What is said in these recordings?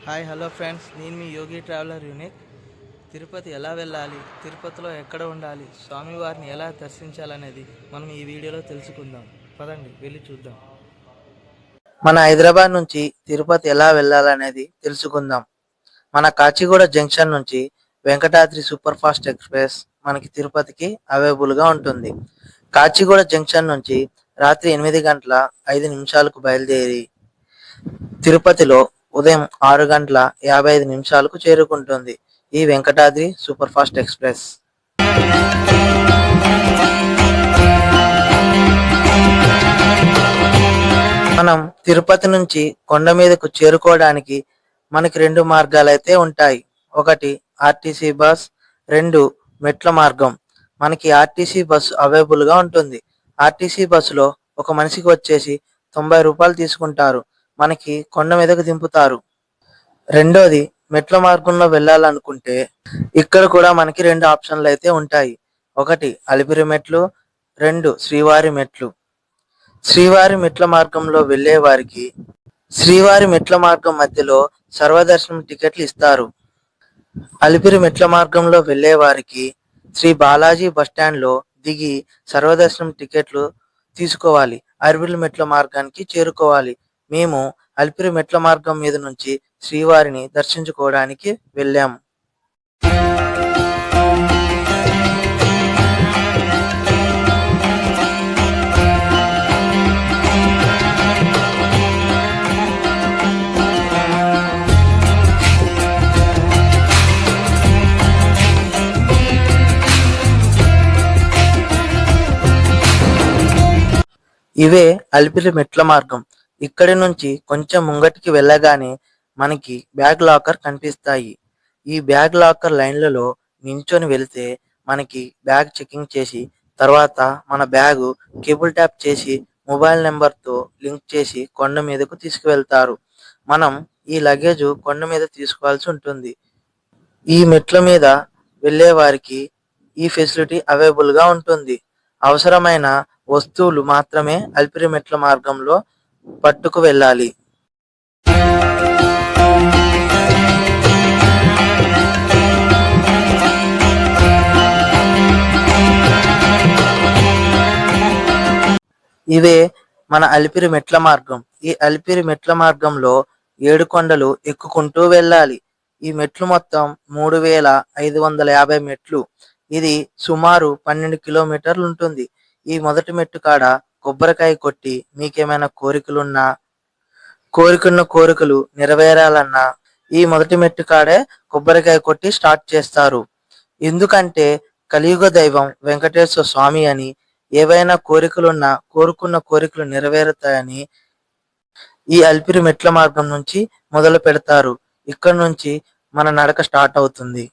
Hi hello friends, నేను మీ యోగి traveller unique. Tirupati ఎలా వెళ్ళాలి, తిరుపతిలో ఎక్కడ ఉండాలి, స్వామివారిని ఎలా దర్శించాలనేది మనం ఈ వీడియోలో తెలుసుకుందాం. పదండి వెళ్ళి చూద్దాం. మన హైదరాబాద్ నుంచి తిరుపతి ఎలా వెళ్ళాలనేది తెలుసుకుందాం. మన కాచిగూడ జంక్షన్ నుంచి వెంకటాద్రి సూపర్ ఫాస్ట్ ఎక్స్ప్రెస్ మనకి తిరుపతికి అవైలబుల్గా ఉంటుంది. కాచిగూడ జంక్షన్ నుంచి రాత్రి 8:05 బయలుదేరి తిరుపతిలో ఉదయం 6:55 చేరుకుంటుంది ఈ వెంకటాద్రి సూపర్ ఫాస్ట్ ఎక్స్ప్రెస్. మనం తిరుపతి నుంచి కొండ మీదకు చేరుకోవడానికి మనకి రెండు మార్గాలు అయితే ఉంటాయి. ఒకటి ఆర్టీసీ బస్, రెండు మెట్ల మార్గం. మనకి ఆర్టీసీ బస్సు అవైలబుల్గా ఉంటుంది. ఆర్టీసీ బస్సులో ఒక మనిషికి వచ్చేసి 90 రూపాయలు తీసుకుంటారు. మనకి కొండ మీదకు దింపుతారు. రెండోది మెట్ల మార్గంలో వెళ్ళాలనుకుంటే ఇక్కడ కూడా మనకి రెండు ఆప్షన్లు అయితే ఉంటాయి. ఒకటి అలిపిరి మెట్లు, రెండు శ్రీవారి మెట్లు. శ్రీవారి మెట్ల మార్గంలో వెళ్ళే వారికి శ్రీవారి మెట్ల మార్గం మధ్యలో సర్వదర్శనం టికెట్లు ఇస్తారు. అలిపిరి మెట్ల మార్గంలో వెళ్ళే వారికి శ్రీ బాలాజీ బస్టాండ్లో దిగి సర్వదర్శనం టికెట్లు తీసుకోవాలి. అలిపిరి మెట్ల మార్గానికి చేరుకోవాలి. మేము అలిపిరి మెట్ల మార్గం మీద నుంచి శ్రీవారిని దర్శించుకోవడానికి వెళ్ళాము. ఇవే అలిపిరి మెట్ల మార్గం. ఇక్కడి నుంచి కొంచెం ముంగటికి వెళ్ళగానే మనకి బ్యాగ్ లాకర్ కనిపిస్తాయి. ఈ బ్యాగ్ లాకర్ లైన్లలో నించొని వెళితే మనకి బ్యాగ్ చెకింగ్ చేసి తర్వాత మన బ్యాగు కేబుల్ ట్యాప్ చేసి మొబైల్ నెంబర్తో లింక్ చేసి కొండ మీదకు తీసుకువెళ్తారు. మనం ఈ లగేజ్ కొండ మీద తీసుకోవాల్సి ఉంటుంది. ఈ మెట్ల మీద వెళ్ళే వారికి ఈ ఫెసిలిటీ అవైలబుల్గా ఉంటుంది. అవసరమైన వస్తువులు మాత్రమే అలిపిరి మెట్ల మార్గంలో పట్టుకు వెళ్ళాలి. ఇవే మన అలిపిరి మెట్ల మార్గం. ఈ అలిపిరి మెట్ల మార్గంలో 7 కొండలు ఎక్కుకుంటూ వెళ్ళాలి. ఈ మెట్లు మొత్తం 3550 మెట్లు. ఇది సుమారు 12 కిలోమీటర్లు ఉంటుంది. ఈ మొదటి మెట్టు కాడ కొబ్బరికాయ కొట్టి మీకేమైనా కోరికలు నెరవేరాలన్నా ఈ మొదటి మెట్టు కాడే కొబ్బరికాయ కొట్టి స్టార్ట్ చేస్తారు. ఎందుకంటే కలియుగ దైవం వెంకటేశ్వర స్వామి అని, ఏవైనా కోరుకున్న కోరికలు నెరవేరుతాయని ఈ అలిపిరి మెట్ల మార్గం నుంచి మొదలు పెడతారు. ఇక్కడ నుంచి మన నడక స్టార్ట్ అవుతుంది.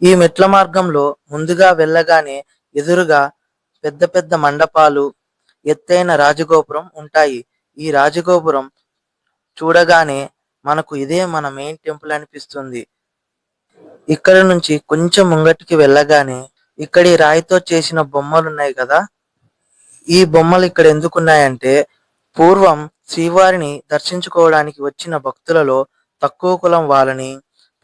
ఈ మెట్ల మార్గంలో ముందుగా వెళ్ళగానే ఎదురుగా పెద్ద పెద్ద మండపాలు, ఎత్తైన రాజగోపురం ఉంటాయి. ఈ రాజగోపురం చూడగానే మనకు ఇదే మన మెయిన్ టెంపుల్ అనిపిస్తుంది. ఇక్కడ నుంచి కొంచెం ముంగటికి వెళ్ళగానే ఇక్కడి రాయితో చేసిన బొమ్మలు ఉన్నాయి కదా, ఈ బొమ్మలు ఇక్కడ ఎందుకున్నాయంటే పూర్వం శ్రీవారిని దర్శించుకోవడానికి వచ్చిన భక్తులలో తక్కువ కులం వాళ్ళని,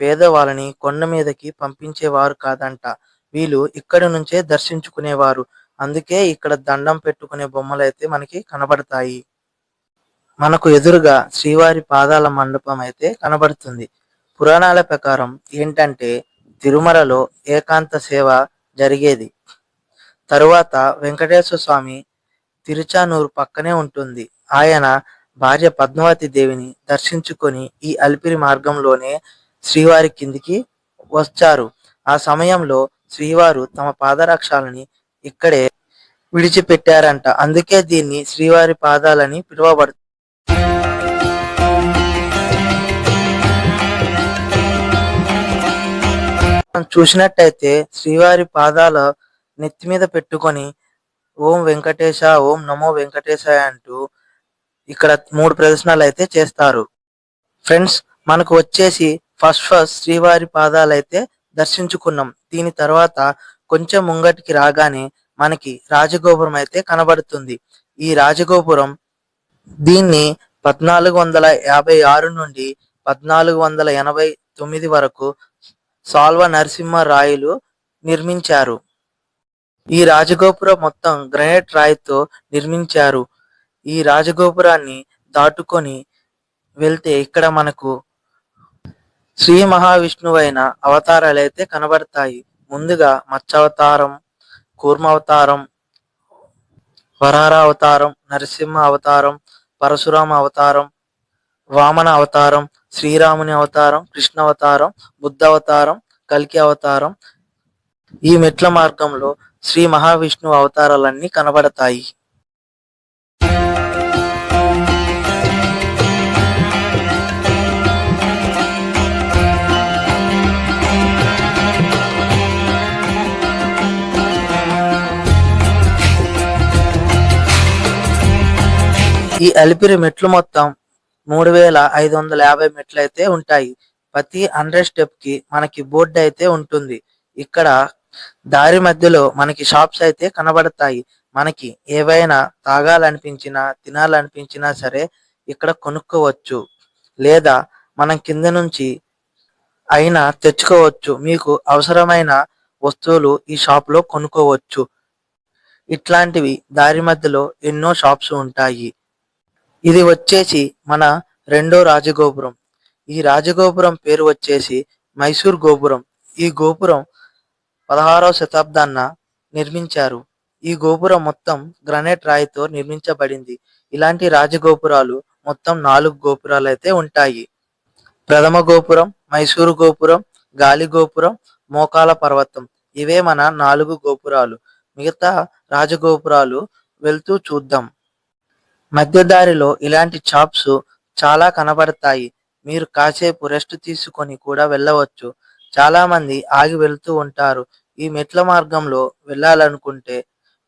పేదవాళ్ళని కొండ మీదకి పంపించేవారు కాదంట. వీళ్ళు ఇక్కడి నుంచే దర్శించుకునేవారు. అందుకే ఇక్కడ దండం పెట్టుకునే బొమ్మలు అయితే మనకి కనబడతాయి. మనకు ఎదురుగా శ్రీవారి పాదాల మండపం అయితే కనబడుతుంది. పురాణాల ప్రకారం ఏంటంటే తిరుమలలో ఏకాంత సేవ జరిగేది. తరువాత వెంకటేశ్వర స్వామి తిరుచానూరు పక్కనే ఉంటుంది. ఆయన భార్య పద్మావతి దేవిని దర్శించుకొని ఈ అలిపిరి మార్గంలోనే శ్రీవారి కిందికి వచ్చారు. ఆ సమయంలో శ్రీవారు తమ పాదరక్షాలని ఇక్కడే విడిచిపెట్టారంట. అందుకే దీన్ని శ్రీవారి పాదాలని పిలువబడుతుంది. మనం చూసినట్టయితే శ్రీవారి పాదాల నెత్తి మీద పెట్టుకొని ఓం వెంకటేశ, ఓం నమో వెంకటేశాయ అంటూ ఇక్కడ 3 ప్రదర్శనలు అయితే చేస్తారు. ఫ్రెండ్స్, మనకు వచ్చేసి ఫస్ట్ శ్రీవారి పాదాలైతే దర్శించుకున్నాం. దీని తర్వాత కొంచెం ముంగటికి రాగానే మనకి రాజగోపురం అయితే కనబడుతుంది. ఈ రాజగోపురం దీన్ని 1456 నుండి 1489 వరకు సాల్వ నరసింహరాయలు నిర్మించారు. ఈ రాజగోపురం మొత్తం గ్రానైట్ రాయితో నిర్మించారు. ఈ రాజగోపురాన్ని దాటుకొని వెళ్తే ఇక్కడ మనకు శ్రీ మహావిష్ణువైన అవతారాలు అయితే కనబడతాయి. ముందుగా మత్స్యావతారం, కూర్మ అవతారం, వరాహ అవతారం, నరసింహ అవతారం, పరశురామ అవతారం, వామన అవతారం, శ్రీరాముని అవతారం, కృష్ణ అవతారం, బుద్ధ అవతారం, కల్కి అవతారం. ఈ మెట్ల మార్గంలో శ్రీ మహావిష్ణువు అవతారాలన్నీ కనబడతాయి. ఈ అలిపిరి మెట్లు మొత్తం 3550 మెట్లు అయితే ఉంటాయి. ప్రతి 100 స్టెప్ కి మనకి బోర్డు అయితే ఉంటుంది. ఇక్కడ దారి మధ్యలో మనకి షాప్స్ అయితే కనబడతాయి. మనకి ఏవైనా తాగాలనిపించినా, తినాలనిపించినా సరే ఇక్కడ కొనుక్కోవచ్చు. లేదా మనం కింద నుంచి అయినా తెచ్చుకోవచ్చు. మీకు అవసరమైన వస్తువులు ఈ షాప్ లో కొనుక్కోవచ్చు. ఇట్లాంటివి దారి మధ్యలో ఎన్నో షాప్స్ ఉంటాయి. ఇది వచ్చేసి మన రెండో రాజగోపురం. ఈ రాజగోపురం పేరు వచ్చేసి మైసూర్ గోపురం. ఈ గోపురం 16వ శతాబ్దాన్న నిర్మించారు. ఈ గోపురం మొత్తం గ్రానైట్ రాయితో నిర్మించబడింది. ఇలాంటి రాజగోపురాలు మొత్తం 4 గోపురాలు అయితే ఉంటాయి. ప్రథమ గోపురం, మైసూరు గోపురం, గాలి గోపురం, మోకాల పర్వతం. ఇవే మన 4 గోపురాలు. మిగతా రాజగోపురాలు వెళ్తూ చూద్దాం. మధ్య దారిలో ఇలాంటి షాప్స్ చాలా కనబడతాయి. మీరు కాసేపు రెస్ట్ తీసుకొని కూడా వెళ్ళవచ్చు. చాలా మంది ఆగి వెళ్తూ ఉంటారు. ఈ మెట్ల మార్గంలో వెళ్ళాలనుకుంటే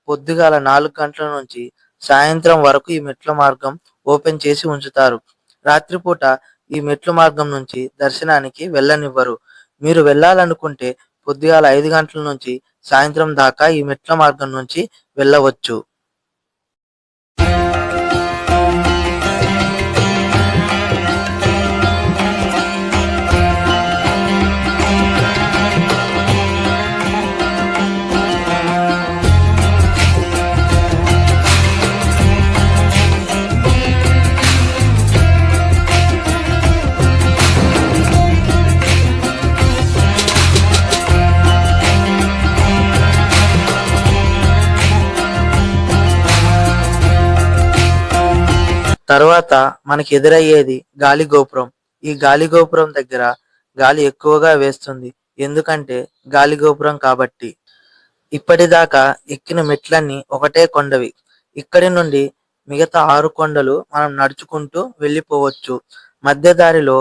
పొద్దుగాల 4 గంటల నుంచి సాయంత్రం వరకు ఈ మెట్ల మార్గం ఓపెన్ చేసి ఉంచుతారు. రాత్రిపూట ఈ మెట్ల మార్గం నుంచి దర్శనానికి వెళ్ళనివ్వరు. మీరు వెళ్ళాలనుకుంటే పొద్దుగాల 5 గంటల నుంచి సాయంత్రం దాకా ఈ మెట్ల మార్గం నుంచి వెళ్ళవచ్చు. తర్వాత మనకి ఎదురయ్యేది గాలి గోపురం. ఈ గాలి గోపురం దగ్గర గాలి ఎక్కువగా వేస్తుంది. ఎందుకంటే గాలి గోపురం కాబట్టి. ఇప్పటిదాకా ఎక్కిన మెట్లన్నీ ఒకటే కొండవి. ఇక్కడి నుండి మిగతా 6 కొండలు మనం నడుచుకుంటూ వెళ్ళిపోవచ్చు. మధ్య దారిలో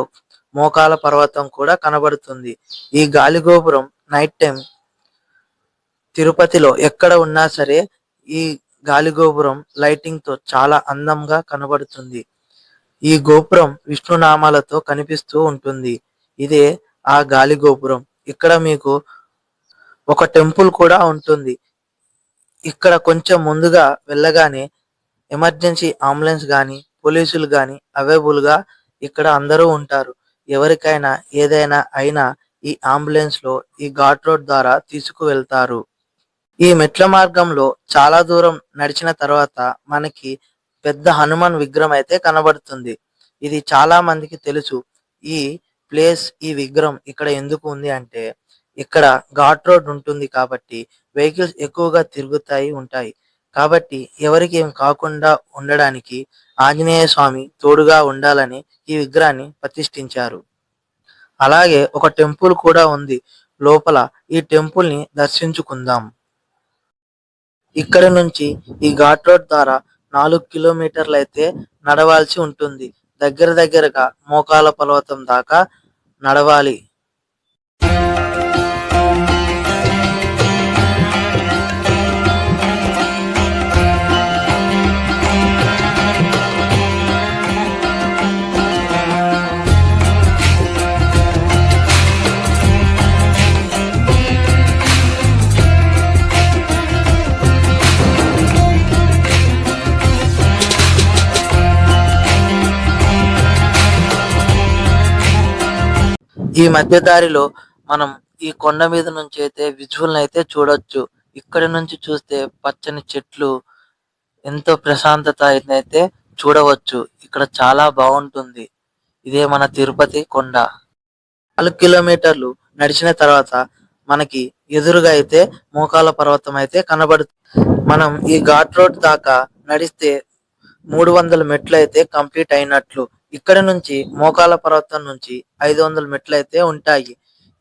మోకాల పర్వతం కూడా కనబడుతుంది. ఈ గాలి గోపురం నైట్ టైం తిరుపతిలో ఎక్కడ ఉన్నా సరే ఈ గాలి గోపురం లైటింగ్ తో చాలా అందంగా కనబడుతుంది. ఈ గోపురం విష్ణునామాలతో కనిపిస్తూ ఉంటుంది. ఇదే ఆ గాలి గోపురం. ఇక్కడ మీకు ఒక టెంపుల్ కూడా ఉంటుంది. ఇక్కడ కొంచెం ముందుగా వెళ్ళగానే ఎమర్జెన్సీ అంబులెన్స్ గాని, పోలీసులు గాని అవైలబుల్ గా ఇక్కడ అందరూ ఉంటారు. ఎవరికైనా ఏదైనా అయినా ఈ అంబులెన్స్ లో ఈ ఘాట్ రోడ్ ద్వారా తీసుకువెళ్తారు. ఈ మెట్ల మార్గంలో చాలా దూరం నడిచిన తర్వాత మనకి పెద్ద హనుమాన్ విగ్రహం అయితే కనబడుతుంది. ఇది చాలా మందికి తెలుసు. ఈ ఈ విగ్రహం ఇక్కడ ఎందుకు ఉంది అంటే ఇక్కడ ఘాట్ రోడ్ ఉంటుంది కాబట్టి వెహికల్స్ ఎక్కువగా తిరుగుతాయి ఉంటాయి. కాబట్టి ఎవరికి ఏం కాకుండా ఉండడానికి ఆంజనేయ స్వామి తోడుగా ఉండాలని ఈ విగ్రహాన్ని ప్రతిష్ఠించారు. అలాగే ఒక టెంపుల్ కూడా ఉంది లోపల. ఈ టెంపుల్ ని దర్శించుకుందాం. ఇక్కడ నుంచి ఈ ఘాట్ రోడ్ ద్వారా 4 కిలోమీటర్లు అయితే నడవాల్సి ఉంటుంది. దగ్గరగా మోకాల పర్వతం దాకా నడవాలి. ఈ మధ్య దారిలో మనం ఈ కొండ మీద నుంచి అయితే విజువల్ అయితే చూడొచ్చు. ఇక్కడి నుంచి చూస్తే పచ్చని చెట్లు, ఎంతో ప్రశాంతత అయితే చూడవచ్చు. ఇక్కడ చాలా బాగుంటుంది. ఇదే మన తిరుపతి కొండ. 4 కిలోమీటర్లు నడిచిన తర్వాత మనకి ఎదురుగా అయితే మోకాల పర్వతం అయితే కనబడుతుంది. మనం ఈ ఘాట్ రోడ్ దాకా నడిస్తే 300 మెట్లు అయితే కంప్లీట్ అయినట్లు. ఇక్కడ నుంచి మోకాల పర్వతం నుంచి 500 మెట్లు అయితే ఉంటాయి.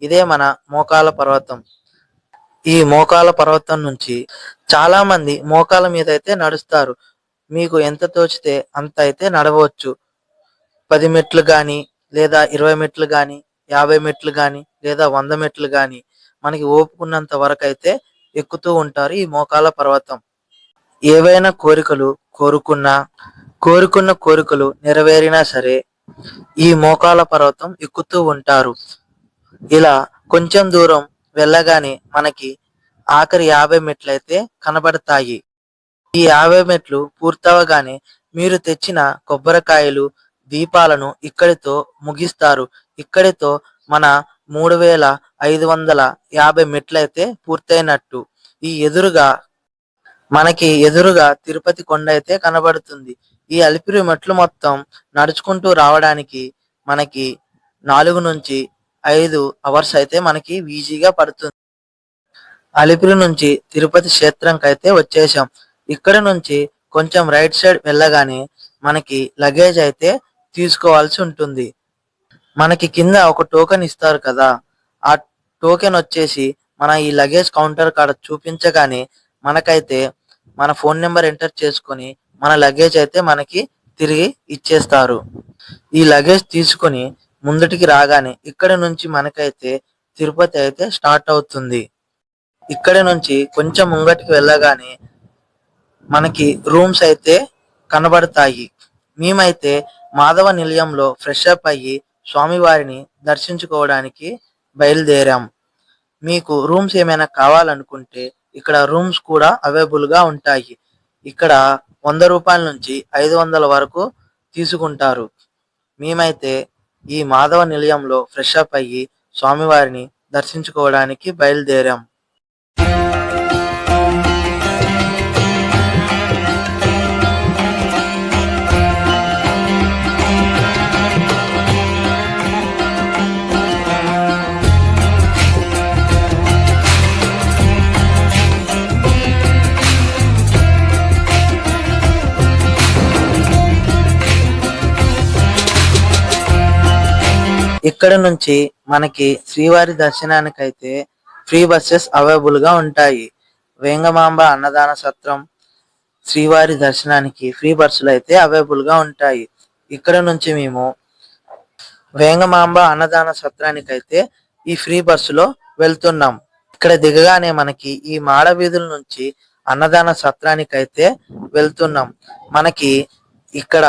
ఇదే మన మోకాల పర్వతం. ఈ మోకాల పర్వతం నుంచి చాలా మంది మోకాల మీద అయితే నడుస్తారు. మీకు ఎంత తోచితే అంత అయితే నడవచ్చు. 10 మెట్లు గాని, లేదా 20 మెట్లు గాని, 50 మెట్లు గాని, లేదా 100 మెట్లు గాని, మనకి ఓపుకున్నంత వరకు అయితే ఎక్కుతూ ఉంటారు ఈ మోకాల పర్వతం. ఏవైనా కోరికలు కోరుకున్న కోరికలు నెరవేరినా సరే ఈ మోకాల పర్వతం ఎక్కుతూ ఉంటారు. ఇలా కొంచెం దూరం వెళ్ళగానే మనకి ఆఖరి 50 మెట్లు అయితే కనబడతాయి. ఈ 50 మెట్లు పూర్తవగానే మీరు తెచ్చిన కొబ్బరికాయలు, దీపాలను ఇక్కడితో ముగిస్తారు. ఇక్కడితో మన 3550 మెట్లయితే పూర్తయినట్టు. మనకి ఎదురుగా తిరుపతి కొండ అయితే కనబడుతుంది. ఈ అలిపిరి మెట్లు మొత్తం నడుచుకుంటూ రావడానికి మనకి 4 నుంచి 5 అవర్స్ అయితే మనకి ఈజీగా పడుతుంది. అలిపిరి నుంచి తిరుపతి క్షేత్రంకి అయితే వచ్చేసాం. ఇక్కడ నుంచి కొంచెం రైట్ సైడ్ వెళ్ళగానే మనకి లగేజ్ అయితే తీసుకోవాల్సి ఉంటుంది. మనకి కింద ఒక టోకెన్ ఇస్తారు కదా, ఆ టోకెన్ వచ్చేసి మన ఈ లగేజ్ కౌంటర్ కాడ చూపించగానే మనకైతే మన ఫోన్ నెంబర్ ఎంటర్ చేసుకొని మన లగేజ్ అయితే మనకి తిరిగి ఇచ్చేస్తారు. ఈ లగేజ్ తీసుకొని ముందుటికి రాగానే ఇక్కడ నుంచి మనకైతే తిరుపతి అయితే స్టార్ట్ అవుతుంది. ఇక్కడ నుంచి కొంచెం ముంగటికి వెళ్ళగానే మనకి రూమ్స్ అయితే కనబడతాయి. మేమైతే మాధవ నిలయంలో ఫ్రెష్ అప్ అయ్యి స్వామివారిని దర్శించుకోవడానికి బయలుదేరాం. మీకు రూమ్స్ ఏమైనా కావాలనుకుంటే ఇక్కడ రూమ్స్ కూడా అవైలబుల్ గా ఉంటాయి. ఇక్కడ 100 రూపాయల నుంచి 500 వరకు తీసుకుంటారు. మేమైతే ఈ మాధవ నిలయంలో ఫ్రెష్ అప్ అయ్యి స్వామివారిని దర్శించుకోవడానికి బయలుదేరాం. ఇక్కడ నుంచి మనకి శ్రీవారి దర్శనానికి అయితే ఫ్రీ బస్సెస్ అవైలబుల్ గా ఉంటాయి. వేంగమాంబ అన్నదాన సత్రం, శ్రీవారి దర్శనానికి ఫ్రీ బస్సులు అయితే అవైలబుల్ గా ఉంటాయి. ఇక్కడ నుంచి మేము వేంగమాంబ అన్నదాన సత్రానికి అయితే ఈ ఫ్రీ బస్సులో వెళ్తున్నాం. ఇక్కడ దిగగానే మనకి ఈ మాడ వీధుల నుంచి అన్నదాన సత్రానికి అయితే వెళ్తున్నాం. మనకి ఇక్కడ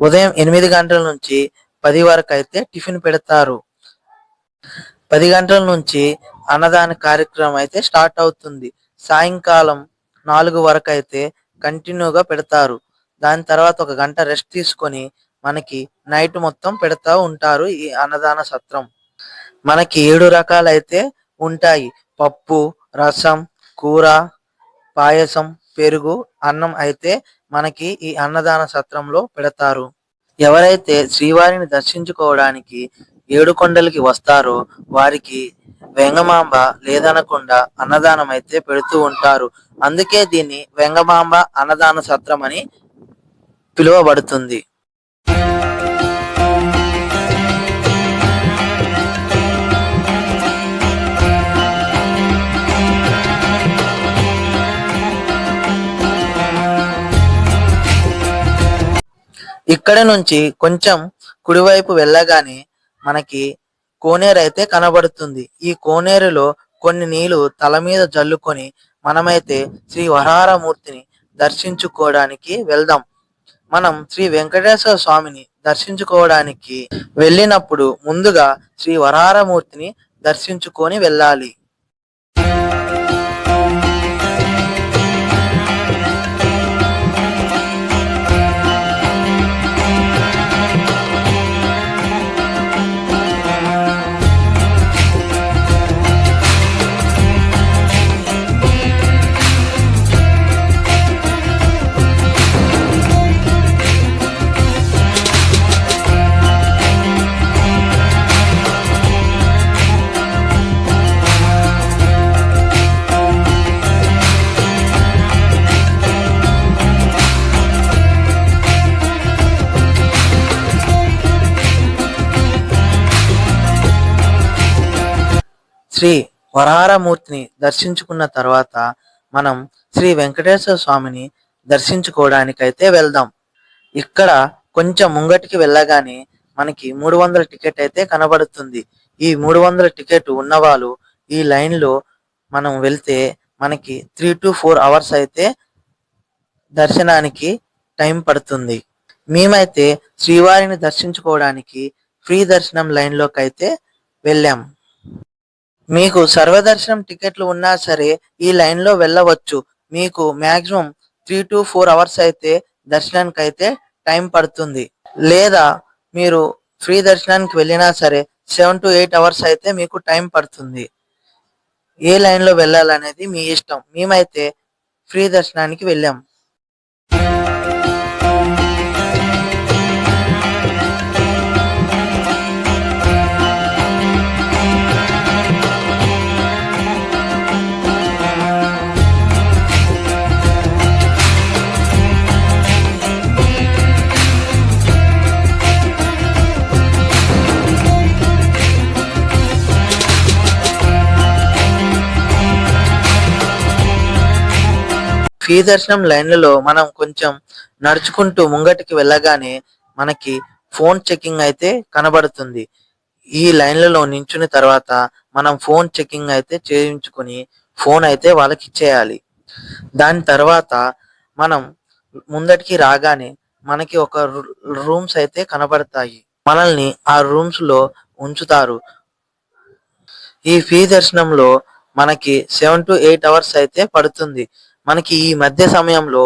ఉదయం 8 గంటల నుంచి 10 వరకు అయితే టిఫిన్ పెడతారు. 10 గంటల నుంచి అన్నదాన కార్యక్రమం అయితే స్టార్ట్ అవుతుంది. సాయంకాలం 4 వరకు అయితే కంటిన్యూగా పెడతారు. దాని తర్వాత 1 గంట రెస్ట్ తీసుకొని మనకి నైట్ మొత్తం పెడతా ఉంటారు ఈ అన్నదాన సత్రం. మనకి 7 రకాలు అయితే ఉంటాయి. పప్పు, రసం, కూర, పాయసం, పెరుగు, అన్నం అయితే మనకి ఈ అన్నదాన సత్రంలో పెడతారు. ఎవరైతే శ్రీవారిని దర్శించుకోవడానికి 7 కొండలకి వస్తారో వారికి వెంగమాంబ లేదనకుండా అన్నదానం అయితే పెడుతూ ఉంటారు. అందుకే దీన్ని వెంగమాంబ అన్నదాన సత్రం అని పిలువబడుతుంది. ఇక్కడ నుంచి కొంచెం కుడివైపు వెళ్ళగానే మనకి కోనేరు అయితే కనబడుతుంది. ఈ కోనేరులో కొన్ని నీళ్లు తల మీద జల్లుకొని మనమైతే శ్రీ వరాహమూర్తిని దర్శించుకోవడానికి వెళ్దాం. మనం శ్రీ వెంకటేశ్వర స్వామిని దర్శించుకోవడానికి వెళ్ళినప్పుడు ముందుగా శ్రీ వరాహమూర్తిని దర్శించుకొని వెళ్ళాలి. శ్రీ వరాహమూర్తిని దర్శించుకున్న తర్వాత మనం శ్రీ వెంకటేశ్వర స్వామిని దర్శించుకోవడానికైతే వెళ్దాం. ఇక్కడ కొంచెం ముంగటికి వెళ్ళగానే మనకి 300 టికెట్ అయితే కనబడుతుంది. ఈ 300 టికెట్ ఉన్నవాళ్ళు ఈ లైన్‌లో మనం వెళ్తే మనకి 3-4 అవర్స్ అయితే దర్శనానికి టైం పడుతుంది. మేమైతే శ్రీవారిని దర్శించుకోవడానికి ఫ్రీ దర్శనం లైన్‌లోకైతే వెళ్ళాం. మీకు సర్వదర్శనం టికెట్లు ఉన్నా సరే ఈ లైన్‌లో వెళ్ళవచ్చు. మీకు మాక్సిమం 3-4 అవర్స్ అయితే దర్శనానికైతే టైం పడుతుంది. లేదా మీరు ఫ్రీ దర్శనానికి వెళ్ళినా సరే 7-8 అవర్స్ అయితే మీకు టైం పడుతుంది. ఏ లైన్‌లో వెళ్ళాలనేది మీ ఇష్టం. మేమైతే ఫ్రీ దర్శనానికి వెళ్ళాం. ఫ్రీ దర్శనం లైన్లలో మనం కొంచెం నడుచుకుంటూ ముంగటికి వెళ్ళగానే మనకి ఫోన్ చెకింగ్ అయితే కనబడుతుంది. ఈ లైన్లలో నించుని తర్వాత మనం ఫోన్ చెకింగ్ అయితే చేయించుకొని ఫోన్ అయితే వాళ్ళకి ఇచ్చేయాలి. దాని తర్వాత మనం ముందటికి రాగానే మనకి ఒక రూమ్స్ అయితే కనబడతాయి. మనల్ని ఆ రూమ్స్ లో ఉంచుతారు. ఈ ఫ్రీ దర్శనంలో మనకి 7-8 అవర్స్ అయితే పడుతుంది. మనకి ఈ మధ్య సమయంలో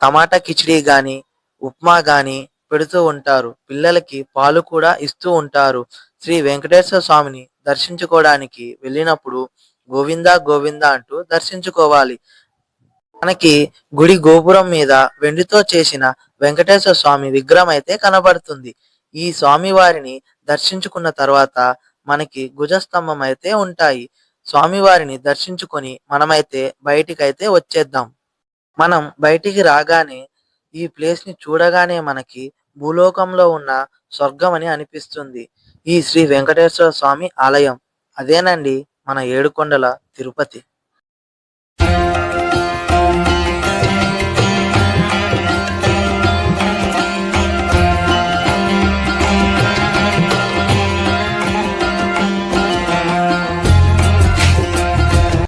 టమాటా కిచిడి గాని, ఉప్మా గాని పెడుతూ ఉంటారు. పిల్లలకి పాలు కూడా ఇస్తూ ఉంటారు. శ్రీ వెంకటేశ్వర స్వామిని దర్శించుకోవడానికి వెళ్ళినప్పుడు గోవిందా గోవిందా అంటూ దర్శించుకోవాలి. మనకి గుడి గోపురం మీద వెండితో చేసిన వెంకటేశ్వర స్వామి విగ్రహం అయితే కనబడుతుంది. ఈ స్వామి వారిని దర్శించుకున్న తర్వాత మనకి ధ్వజస్తంభం అయితే ఉంటాయి. స్వామివారిని దర్శించుకొని మనమైతే బయటికైతే వచ్చేద్దాం. మనం బయటికి రాగానే ఈ ప్లేస్ ని చూడగానే మనకి భూలోకంలో ఉన్న స్వర్గం అని అనిపిస్తుంది. ఈ శ్రీ వెంకటేశ్వర స్వామి ఆలయం అదేనండి మన ఏడుకొండల తిరుపతి.